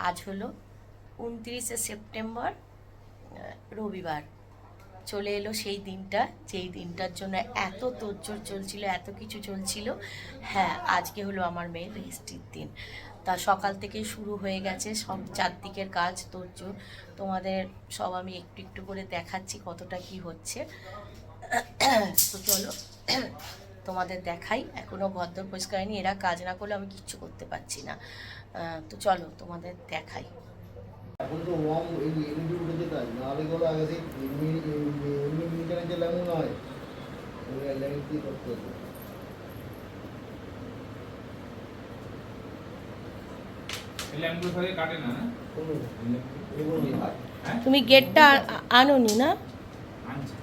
আজ হলো 29শে সেপ্টেম্বর, রবিবার। চলে এলো সেই দিনটা, যেই দিনটার জন্য এত তোড়জোড় চলছিল, এত কিছু চলছিল। হ্যাঁ, আজকে হলো আমার মেয়ের রেজিস্ট্রির দিন। তা সকাল থেকেই শুরু হয়ে গেছে সব চারদিকের কাজ, তোড়জোড়। তোমাদের সব আমি একটু একটু করে দেখাচ্ছি কতটা কি হচ্ছে। তো চলো তোমাদের দেখাই। এখনও ঘরদোর পরিষ্কার হয়নি, এরা কাজ না করলে আমি কিচ্ছু করতে পারছি না। তো চলো তোমাদের দেখাই। এখন তো ওয়াম এই এলইডি উঠেছে, তাই নাহলে গেলে আগে সেই এমনি মিটারের যে ল্যাম্প হয় ওই ল্যাম্প দিয়ে করতে হতো। ল্যাম্পগুলো সবাই কাটে না, তুমি গেটটা আনোনি না? আনছে।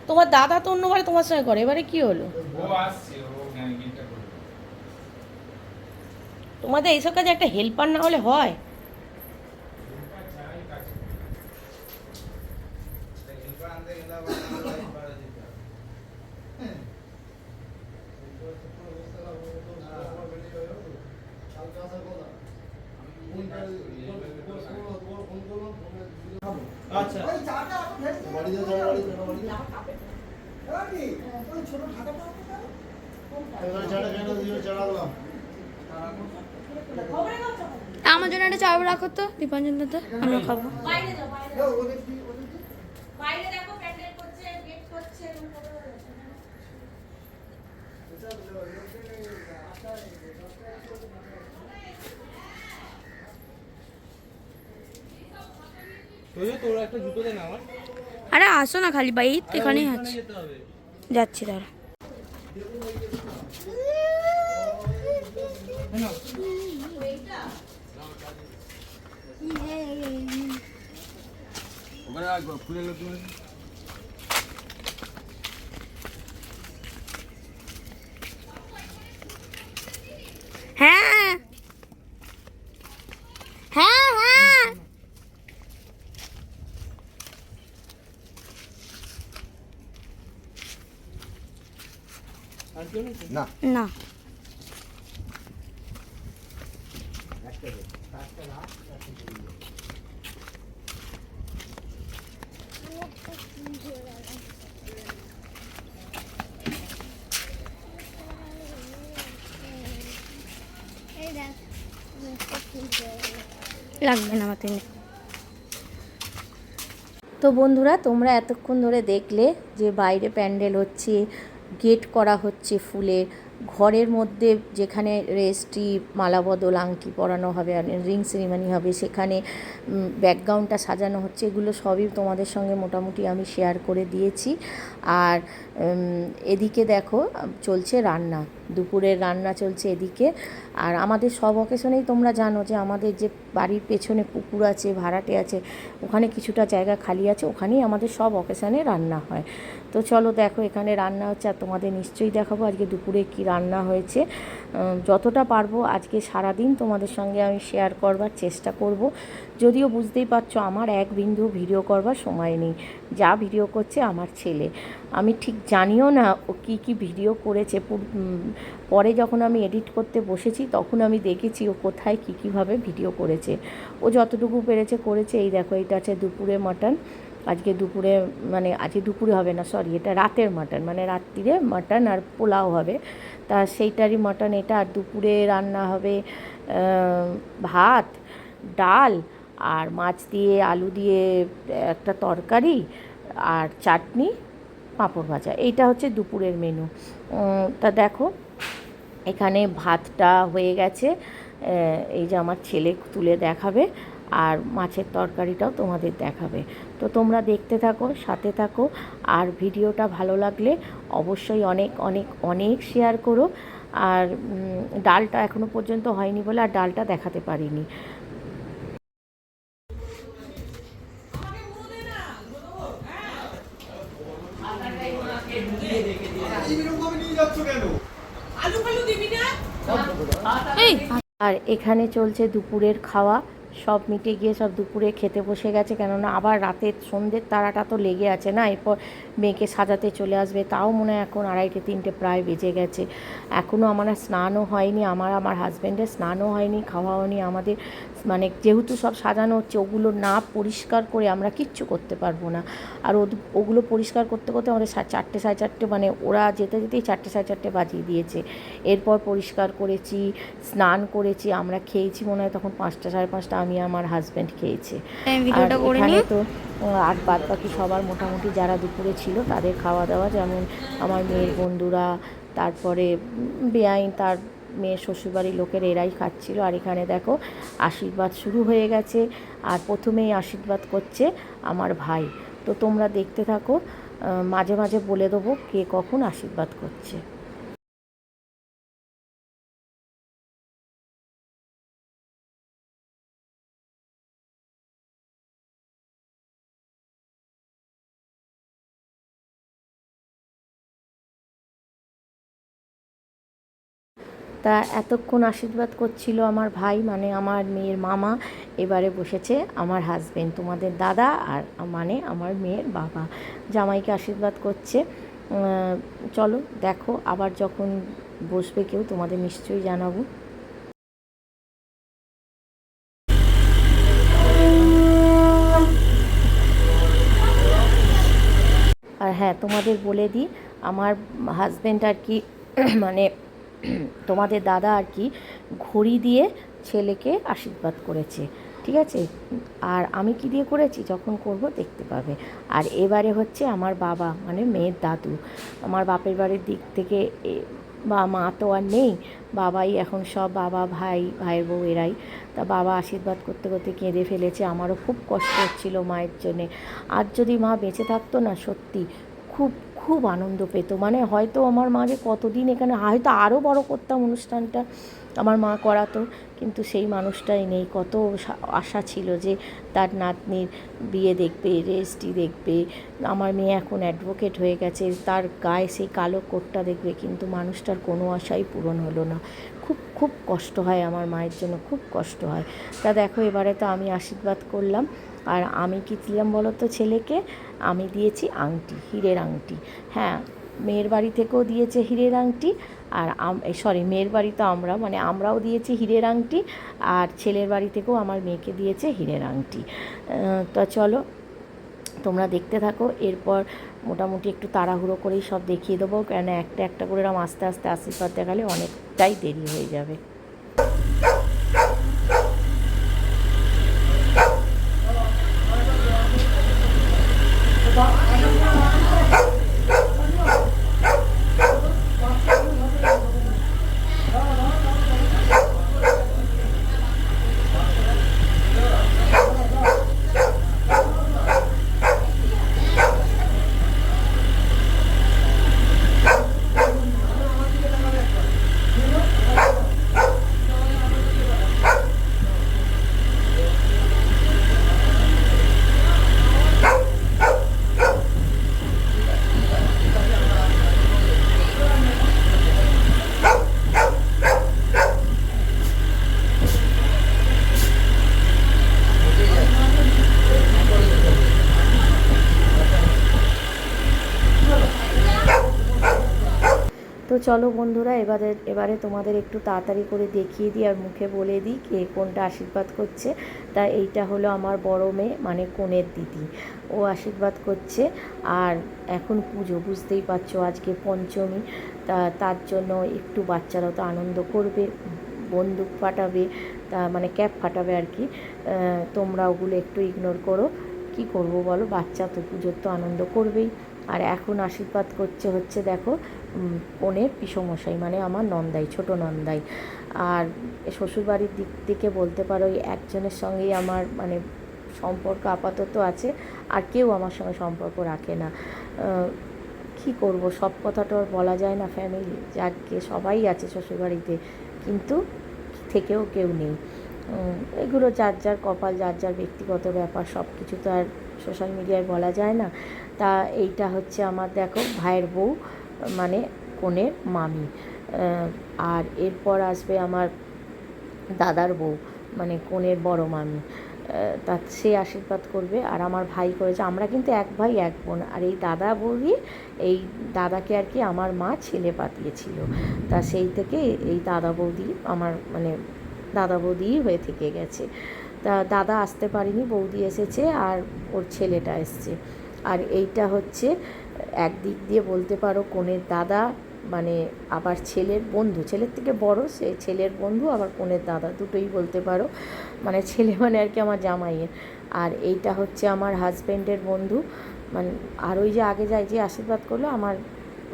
তোমার দাদা তো অন্যবারে তোমার সঙ্গে করে, এবারে কি হলো? ও আসছে, ও গেটটা করবে। তোমাদের এইসব কাজে একটা হেল্পার না হলে হয়? আচ্ছা বাড়ি যাও, আমার জন্য একটা চাউল রাখো তো দীপাঞ্জন দাদা, আমরা খাবো। তোর একটা জুতো দে না আমার। আরে আসো না, খালি বাইর এখানেই আছে, যাচ্ছি দাঁড়া। ওখানে রাখবো, খুলে লো তুমি। হ্যাঁ হ্যাঁ হ্যাঁ না না লাগবে না আমার তিনি। তো বন্ধুরা, তোমরা এতক্ষণ ধরে দেখলে যে বাইরে প্যান্ডেল হচ্ছে, গেট করা হচ্ছে ফুলের, ঘরের মধ্যে যেখানে রেজিস্ট্রি, মালাবদল, আংটি পরানো হবে, রিং সেরিমানি হবে, সেখানে ব্যাকগ্রাউন্ডটা সাজানো হচ্ছে। এগুলো সবই তোমাদের সঙ্গে মোটামুটি আমি শেয়ার করে দিয়েছি। আর এদিকে দেখো চলছে রান্না, দুপুরের রান্না চলছে এদিকে। আর আমাদের সব অকেশনেই তোমরা জানো যে আমাদের যে বাড়ির পেছনে পুকুর আছে, ভাড়াটে আছে, ওখানে কিছুটা জায়গা খালি আছে, ওখানেই আমাদের সব অকেশনে রান্না হয়। তো চলো দেখো এখানে রান্না হচ্ছে, আর তোমাদের নিশ্চয়ই দেখাবো আজকে দুপুরে কি রান্না হয়েছে। যতটা পারবো আজকে সারাদিন তোমাদের সঙ্গে আমি শেয়ার করবার চেষ্টা করব। যদিও বুঝতেই পারছো আমার এক বিন্দু ভিডিও করবার সময় নেই, যা ভিডিও করছে আমার ছেলে। আমি ঠিক জানিও না ও কী কী ভিডিও করেছে। পরে যখন আমি এডিট করতে বসেছি তখন আমি দেখেছি ও কোথায় কী কীভাবে ভিডিও করেছে। ও যতটুকু পেরেছে করেছে। এই দেখো এটা আছে দুপুরে মাটন। আজকে দুপুরে, মানে আজকে দুপুরে হবে না, সরি, এটা রাতের মাটন, মানে রাত্রিরে মাটন আর পোলাও হবে। তা সেইটারই মাটন এটা। আর দুপুরে রান্না হবে ভাত, ডাল, আর মাছ দিয়ে আলু দিয়ে একটা তরকারি, আর চাটনি, পাঁপড় ভাজা। এইটা হচ্ছে দুপুরের মেনু। তা দেখো এখানে ভাতটা হয়ে গেছে, এই যে আমার ছেলে তুলে দেখাবে, আর মাছের তরকারিটাও তোমাদের দেখাবে। তো তোমরা দেখতে থাকো, সাথে থাকো। আর ভিডিওটা ভালো লাগলে অবশ্যই অনেক অনেক অনেক শেয়ার করো। আর ডালটা এখনও পর্যন্ত হয়নি বলে আর ডালটা দেখাতে পারিনি। এই আর এখানে চলছে দুপুরের খাওয়া। সব মিটে গিয়ে সব দুপুরে খেতে বসে গেছে, কেননা আবার রাতের সন্ধ্যের তারাটা তো লেগে আছে না, এরপর মেয়েকে সাজাতে চলে আসবে। তাও মনে হয় এখন 2:30-3টে প্রায় বেজে গেছে, এখনও আমার স্নানও হয়নি, আমার হাজব্যান্ডের স্নানও হয়নি, খাওয়া হয়নি আমাদের। মানে যেহেতু সব সাজানো হচ্ছে, ওগুলো না পরিষ্কার করে আমরা কিচ্ছু করতে পারবো না। আর ওগুলো পরিষ্কার করতে করতে আমাদের 4টে 4:30, মানে ওরা যেতে যেতেই 4টে 4:30 বাজিয়ে দিয়েছে। এরপর পরিষ্কার করেছি, স্নান করেছি, আমরা খেয়েছি মনে হয় তখন 5টা 5:30, আমি আমার হাজব্যান্ড খেয়েছে। আমি আর ভিডিওটা করে এখানে নিই। তো আর বাদ বাকি সবার মোটামুটি যারা দুপুরে ছিল তাদের খাওয়া দাওয়া, যেমন আমার মেয়ের বন্ধুরা, তারপরে বেআইন তার মেয়ের শ্বশুরবাড়ির লোকের, এরাই খাচ্ছিল। আর এখানে দেখো আশীর্বাদ শুরু হয়ে গেছে, আর প্রথমেই আশীর্বাদ করছে আমার ভাই। তো তোমরা দেখতে থাকো, মাঝে মাঝে বলে দেবো কে কখন আশীর্বাদ করছে। তা এতক্ষণ আশীর্বাদ করছিল আমার ভাই, মানে আমার মেয়ের মামা। এবারে বসেছে আমার হাজবেন্ড, তোমাদের দাদা, আর মানে আমার মেয়ের বাবা, জামাইকে আশীর্বাদ করছে। চলো দেখো, আবার যখন বসবে কেউ তোমাদের নিশ্চয়ই জানাবো। আর হ্যাঁ, তোমাদের বলে দিই, আমার হাজব্যান্ড আর কি মানে তোমাদের দাদা আর কি ঘড়ি দিয়ে ছেলেকে আশীর্বাদ করেছে, ঠিক আছে। আর আমি কি দিয়ে করেছি যখন করব দেখতে পাবে। আর এবারে হচ্ছে আমার বাবা, মানে মেয়ের দাদু। আমার বাপের বাড়ির দিক থেকে বা মা তো আর নেই, বাবাই এখন সব, বাবা ভাই ভাইয়ের বউ এরাই। তা বাবা আশীর্বাদ করতে করতে কেঁদে ফেলেছে, আমারও খুব কষ্ট হচ্ছিল মায়ের জন্যে। আর যদি মা বেঁচে থাকতো না, সত্যি খুব খুব আনন্দ পেত। মানে হয়তো আমার মা যে কতদিন এখানে, হয়তো আরও বড় করতাম অনুষ্ঠানটা, আমার মা করাতো, কিন্তু সেই মানুষটাই নেই। কত আশা ছিল যে তার নাতনির বিয়ে দেখবে, রেজিস্ট্রি দেখবে, আমার মেয়ে এখন অ্যাডভোকেট হয়ে গেছে, তার গায়ে সেই কালো কোটটা দেখবে, কিন্তু মানুষটার কোনো আশাই পূরণ হলো না। খুব খুব কষ্ট হয় আমার মায়ের জন্য, খুব কষ্ট হয়। তা দেখো এবারে তো আমি আশীর্বাদ করলাম, আর আমি কী দিলাম বলো তো ছেলেকে? আমি দিয়েছি আংটি, হীরের আংটি। হ্যাঁ, মেয়ের বাড়ি থেকেও দিয়েছে হীরের আংটি, আর মেয়ের বাড়ি তো মানে আমরাও দিয়েছি হীরের আংটি, আর ছেলের বাড়ি থেকেও আমার মেয়েকে দিয়েছে হীরের আংটি। তো চলো তোমরা দেখতে থাকো। এরপর মোটামুটি একটু তাড়াহুড়ো করেই সব দেখিয়ে দেবো, কেন একটা একটা করে এরকম আস্তে আস্তে আশীর্বাদ দেখালে অনেকটাই দেরি হয়ে যাবে। তো চলো বন্ধুরা, এবারে তোমাদের একটু তাড়াতাড়ি করে দেখিয়ে দিই আর মুখে বলে দিই কে কোনটা আশীর্বাদ করছে। তা এইটা হলো আমার বড় মেয়ে, মানে কনের দিদি, ও আশীর্বাদ করছে। আর এখন পুজো, বুঝতেই পারছো আজকে পঞ্চমী, তার জন্য একটু বাচ্চারাও তো আনন্দ করবে, বন্দুক ফাটাবে, তা মানে ক্যাপ ফাটাবে আর কি। তোমরা ওগুলো একটু ইগনোর করো, কি করব বলো, বাচ্চা তো পুজোর তো আনন্দ করবেই। আর এখন আশীর্বাদ হচ্ছে দেখো কনের পিসমশাই, মানে আমার নন্দাই, ছোট নন্দাই। আর শ্বশুরবাড়ির দিক থেকে বলতে পারো ওই একজনের সঙ্গেই আমার মানে সম্পর্ক আপাতত আছে, আর কেউ আমার সঙ্গে সম্পর্ক রাখে না। কি করব, সব কথাটা আর বলা যায় না, ফ্যামিলি যাকে সবাই আছে শ্বশুরবাড়িতে, কিন্তু থেকেও কেউ নেই। এগুলো যার যার কপাল, যার যার ব্যক্তিগত ব্যাপার, সব কিছু তো আর সোশ্যাল মিডিয়ায় বলা যায় না। তা এইটা হচ্ছে আমার দেখো ভাইয়ের বউ, মানে কনের মামি। আর এরপর আসবে আমার দাদার বউ, মানে কনের বড় মামি, তা সে আশীর্বাদ করবে। আর আমার ভাই করেছে, আমরা কিন্তু এক ভাই এক বোন। আর এই দাদা বৌদি, এই দাদাকে আর কি আমার মা ছেলে পাঠিয়েছিল, তা সেই থেকে এই দাদা বৌদি আমার মানে দাদা বৌদিই হয়ে থেকে গেছে। তা দাদা আসতে পারেনি, বৌদি এসেছে আর ওর ছেলেটা এসছে। আর এইটা হচ্ছে একদিক দিয়ে বলতে পারো কনের দাদা, মানে আবার ছেলের বন্ধু, ছেলের থেকে বড়, সে ছেলের বন্ধু আবার কনের দাদা, দুটোই বলতে পারো। মানে ছেলে মানে আর কি আমার জামাইয়ের। আর এইটা হচ্ছে আমার হাজব্যান্ডের বন্ধু, মানে আর ওই যে আগে যায় যে আশীর্বাদ করলো আমার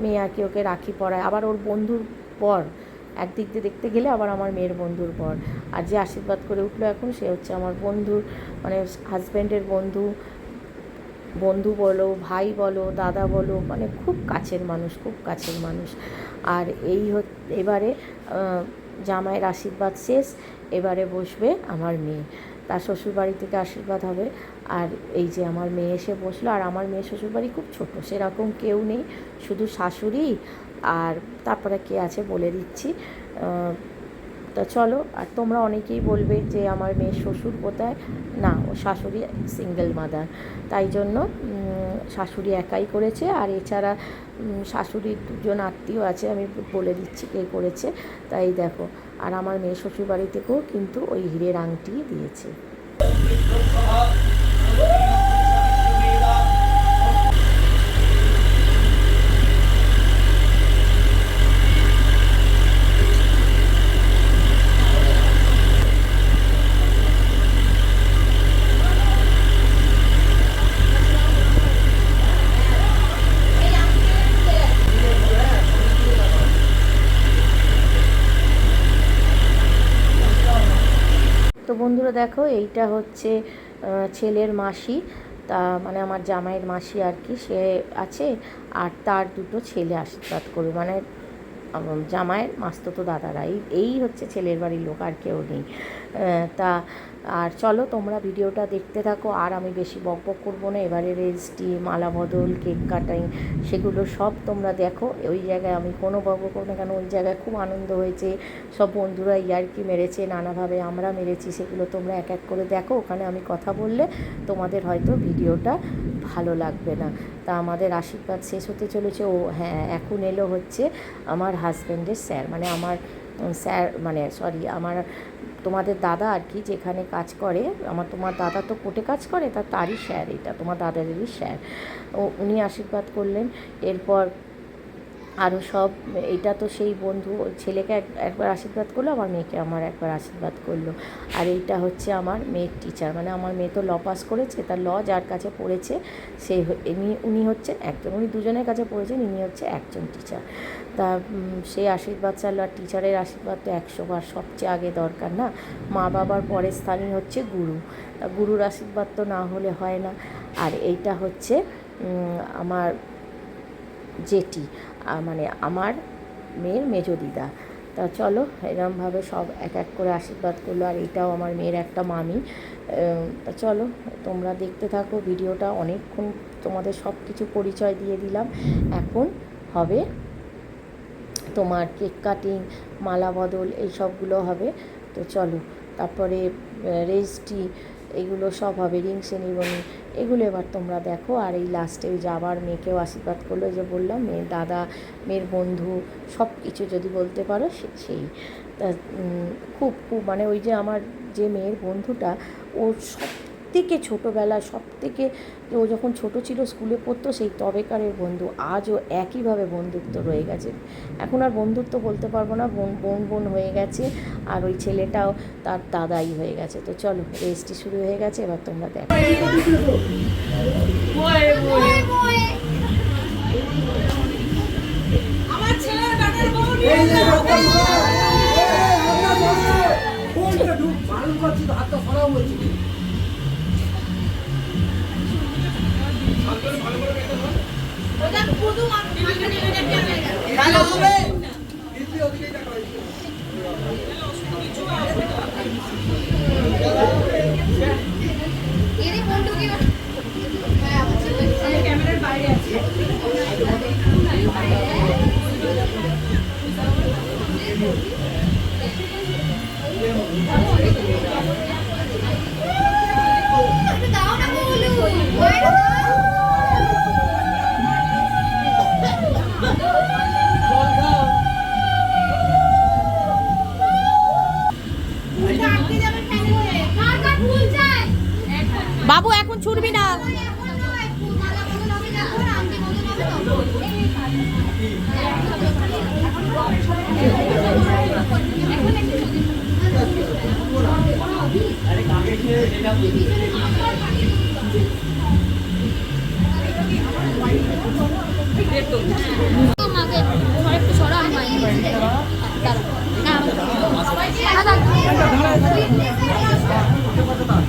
মেয়ে আর কি, ওকে রাখি পরায়, আবার ওর বন্ধুর বর, একদিক দিয়ে দেখতে গেলে আবার আমার মেয়ের বন্ধুর বর। আর যে আশীর্বাদ করে উঠলো এখন, সে হচ্ছে আমার বন্ধুর মানে হাজব্যান্ডের বন্ধু, বন্ধু বলো, ভাই বলো, দাদা বলো, মানে খুব কাছের মানুষ, খুব কাছের মানুষ। আর এবারে জামাইয়ের আশীর্বাদ শেষ, এবারে বসবে আমার মেয়ে, তার শ্বশুরবাড়ি থেকে আশীর্বাদ হবে। আর এই যে আমার মেয়ে এসে বসলো। আর আমার মেয়ে শ্বশুরবাড়ি খুব ছোটো, সেরকম কেউ নেই, শুধু শাশুড়ি আর তারপরে কে আছে বলে দিচ্ছি। তা চলো। আর তোমরা অনেকেই বলবে যে আমার মেয়ের শ্বশুর কোথায়, না ও শাশুড়ি সিঙ্গেল মাদার, তাই জন্য শাশুড়ি একাই করেছে। আর এছাড়া শাশুড়ির দুজন আত্মীয় আছে, আমি বলে দিচ্ছি কে করেছে, তাই দেখো। আর আমার মেয়ে শ্বশুরবাড়ি থেকেও কিন্তু ওই হীরের আংটি দিয়েছে। তো বন্ধুরা দেখো, এইটা হচ্ছে ছেলের মাসি, তা মানে আমার জামাইয়ের মাসি আর কি, সে আছে। আর তার দুটো ছেলে আশীর্বাদ করবে, মানে জামাইয়ের মাস্তুতো দাদারা, এই হচ্ছে ছেলের বাড়ির লোক, আর কেউ নেই। তা আর চলো তোমরা ভিডিওটা দেখতে থাকো, আর আমি বেশি বকবক করবো না। এবারে রেজিস্ট্রি, মালা বদল, কেক কাটিং, সেগুলো সব তোমরা দেখো। ওই জায়গায় আমি কোনো বকবক করবো না, কেন ওই জায়গায় খুব আনন্দ হয়েছে, সব বন্ধুরা ইয়ার্কি মেরেছে, নানাভাবে আমরা মেরেছি, সেগুলো তোমরা এক এক করে দেখো। ওখানে আমি কথা বললে তোমাদের হয়তো ভিডিওটা ভালো লাগবে না। তা আমাদের আশীর্বাদ শেষ হতে চলেছে। ও হ্যাঁ, এখন এলো হচ্ছে আমার হাজব্যান্ডের স্যার, মানে আমার স্যার মানে সরি আমার তোমাদের দাদা আর কি, যেখানে কাজ করে তোমার দাদা তো কোর্টে কাজ করে, তারই স্যার, এটা তোমার দাদাদেরই স্যার। উনি আশীর্বাদ করলেন। এরপর আরও সব, এটা তো সেই বন্ধু, ছেলেকে একবার আশীর্বাদ করলো, আমার মেয়েকে আমার একবার আশীর্বাদ করলো। আর এইটা হচ্ছে আমার মেয়ের টিচার, মানে আমার মেয়ে তো ল পাস করেছে, তার ল যার কাছে পড়েছে সে উনি হচ্ছেন একজন, উনি দুজনের কাছে পড়েছেন, ইনি হচ্ছে একজন টিচার। তা সেই আশীর্বাদ চাইলো। আর টিচারের আশীর্বাদ তো 100 বার সবচেয়ে আগে দরকার না, মা বাবার পরের স্থানই হচ্ছে গুরু, তা গুরুর আশীর্বাদ তো না হলে হয় না। আর এইটা হচ্ছে আমার জেঠি, মানে আমার মেয়ের মেজো দিদা। তা চলো এরমভাবে সব এক এক করে আশীর্বাদ করলো। আর এটাও আমার মেয়ের একটা মামি। তা চলো তোমরা দেখতে থাকো ভিডিওটা, অনেকক্ষণ তোমাদের সব কিছু পরিচয় দিয়ে দিলাম। এখন হবে তোমার কেক কাটিং, মালা বদল, এই সবগুলো হবে। তো চলো, তারপরে রেজিস্ট্রি, এগুলো সব হবে, রিং সেরিমনি, এগুলো এবার তোমরা দেখো। আর এই লাস্টে ওই যে আবার মেয়েকেও আশীর্বাদ করলো, যে বললাম মেয়ের দাদা, মেয়ের বন্ধু, সব কিছু যদি বলতে পারো সেই। তা খুব খুব মানে ওই যে আমার যে মেয়ের বন্ধুটা, ও সব থেকে ছোটোবেলায়, সব থেকে ও যখন ছোটো ছিল স্কুলে পড়তো, সেই তবেকারের বন্ধু, আজও একইভাবে বন্ধুত্ব রয়ে গেছে। এখন আর বন্ধুত্ব বলতে পারবো না, বোন হয়ে গেছে। আর ওই ছেলেটাও তার দাদাই হয়ে গেছে। তো চলো রেজিস্ট্রি শুরু হয়ে গেছে, এবার তোমরা দেখো। আমার ছেলের গানের বউ ক্যামেরার বাইরে আছে।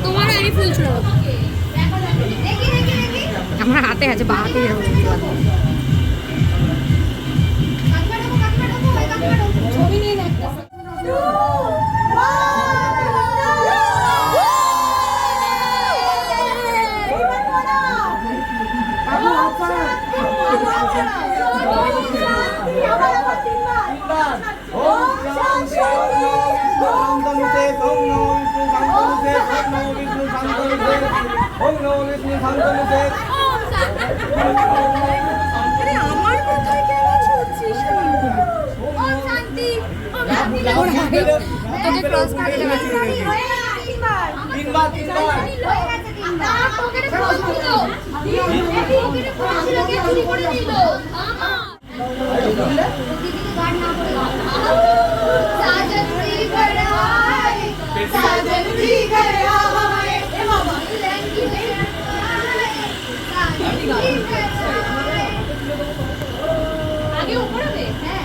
তোমার আমি ফুল ছিল আমার হাতে আছে বা হাতে ছবি নিয়ে একটা আমার কোথায় কেন ছুটছিস তোকে ক্রস করে দেবে আগে উপরে দে হ্যাঁ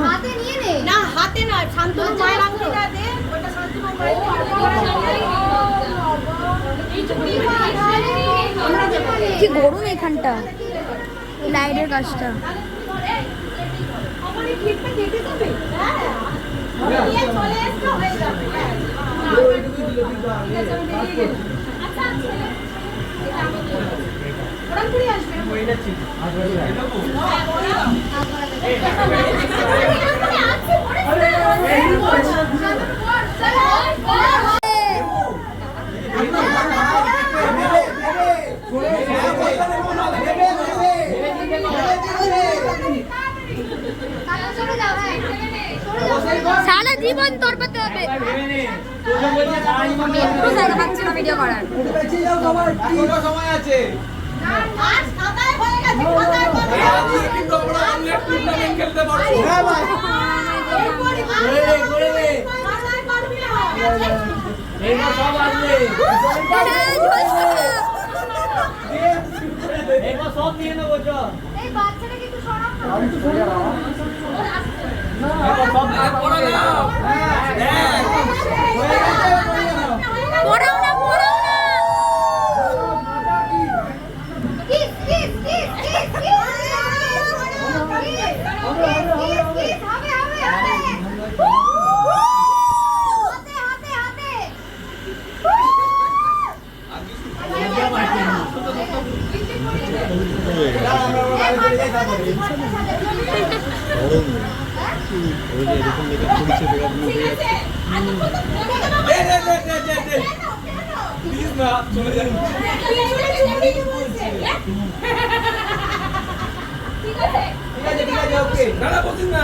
হাতে নিয়ে নে না হাতে না শান্তনু মায়ের আঙ্গুলটা দে ওটা শান্তনু মায়ের কি গরম এখানটা লাইটের কাজটা আমার এই ক্লিপটা কেটে যাবে হ্যাঁ নিয়ে চলে এসো হয়ে যাবে আচ্ছা আচ্ছা ওরকম করে আসবে সারা জীবন তোর পাতে হবে একটু জায়গা পাচ্ছি না ভিডিও করার সময় আছে আজ খাতায় হয়ে গেছে খাতায় কবে কিন্তু আমরা অনলাইন টুর্নামেন্ট খেলতে পারবো খাতায় পারবি না এইবার সব আসবে এইবার সব নিয়ে নেবো চ এই বাচ্চাটা কিন্তু সরাও এইবার সব পড়া দাও পড়াও না পড়াও না kiss kiss kiss kiss kiss হবে হবে হবে হাতে হাতে হাতে প্লিজ না চলে যান ঠিক আছে ওকে না না বলছিস না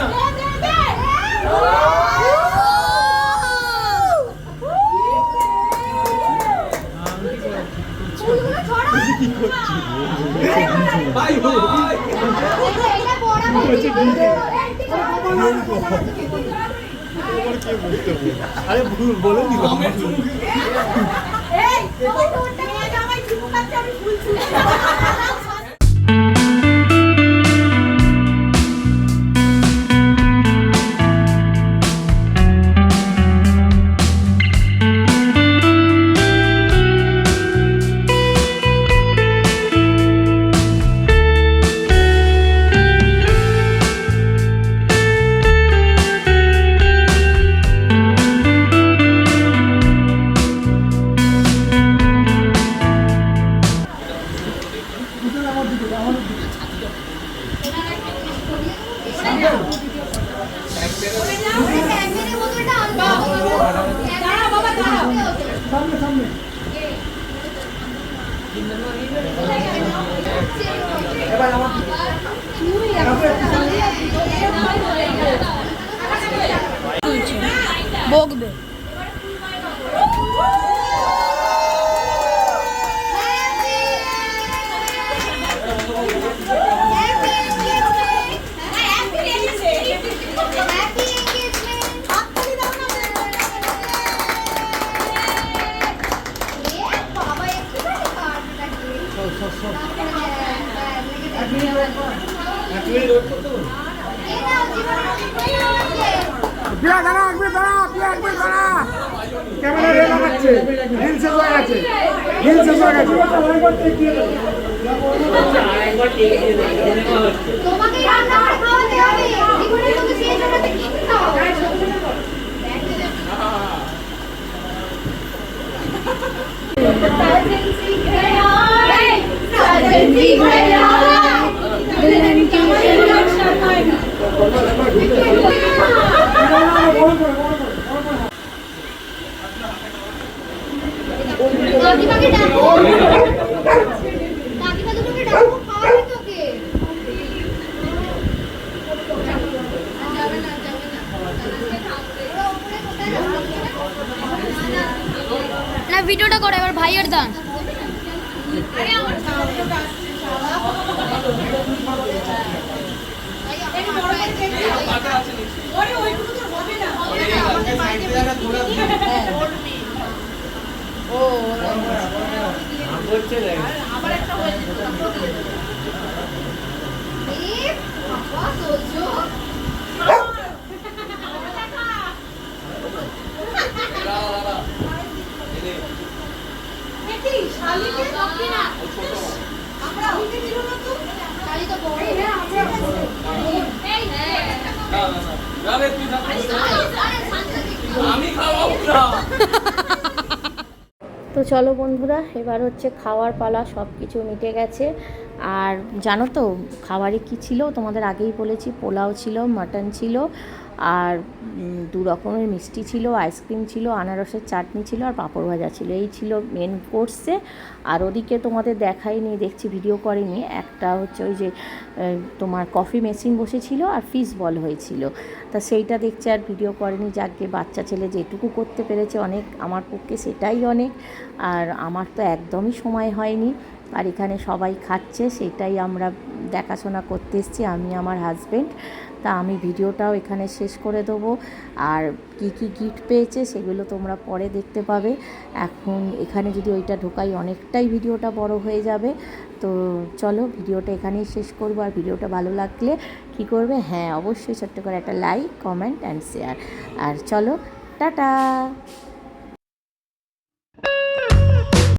বাই বাই আরে ভুল বলে দিল বকবে পিয়া দাঁড়া একবার দাঁড়া, পিয়া একবার দাঁড়া। ক্যামেরা রে লাগাচ্ছে, রিল শেষ হয়ে গেছে, রিল শেষ হয়ে গেছে। তোমাকে রান্না করে খাওয়াতে হবে জীবনে তুমি সেই জায়গাতে কি খাও কাকিমাকে ডাকো কাকিমা দুটোকে ডাকো খাওয়াবে তোকে না ভিডিওটা করে এবার ভাইয়ের দান আমি খাওয়াবো না। তো চলো বন্ধুরা, এবার হচ্ছে খাওয়ার পালা, সব কিছু মিটে গেছে। আর জানো তো খাবারে কি ছিল, তোমাদের আগেই বলেছি, পোলাও ছিল, মাটন ছিল, আর 2 রকমের মিষ্টি ছিল, আইসক্রিম ছিল, আনারসের চাটনি ছিল, আর পাঁপড় ভাজা ছিল। এই ছিল মেন কোর্সে। আর ওদিকে তোমাদের দেখাইনি, দেখছি ভিডিও করেনি, একটা হচ্ছে ওই যে তোমার কফি মেশিন বসেছিল আর ফিশ বল হয়েছিল, তা সেইটা দেখছি আর ভিডিও করেনি। যাকে বাচ্চা ছেলে যেটুকু করতে পেরেছে অনেক, আমার পক্ষে সেটাই অনেক। আর আমার তো একদমই সময় হয়নি। আর এখানে সবাই খাচ্ছে, সেটাই আমরা দেখাশোনা করতে এসেছি, আমি আমার হাজব্যান্ড। তা আমি ভিডিওটাও এখানে শেষ করে দেবো। আর কি কি গিফট পেয়েছে সেগুলো তোমরা পরে দেখতে পাবে। এখন এখানে যদি ওইটা ঢোকাই অনেকটাই ভিডিওটা বড় হয়ে যাবে। তো চলো ভিডিওটা এখানেই শেষ করবো। আর ভিডিওটা ভালো লাগলে কি করবে, হ্যাঁ অবশ্যই ছোট্ট করে একটা লাইক, কমেন্ট অ্যান্ড শেয়ার। আর চলো টাটা।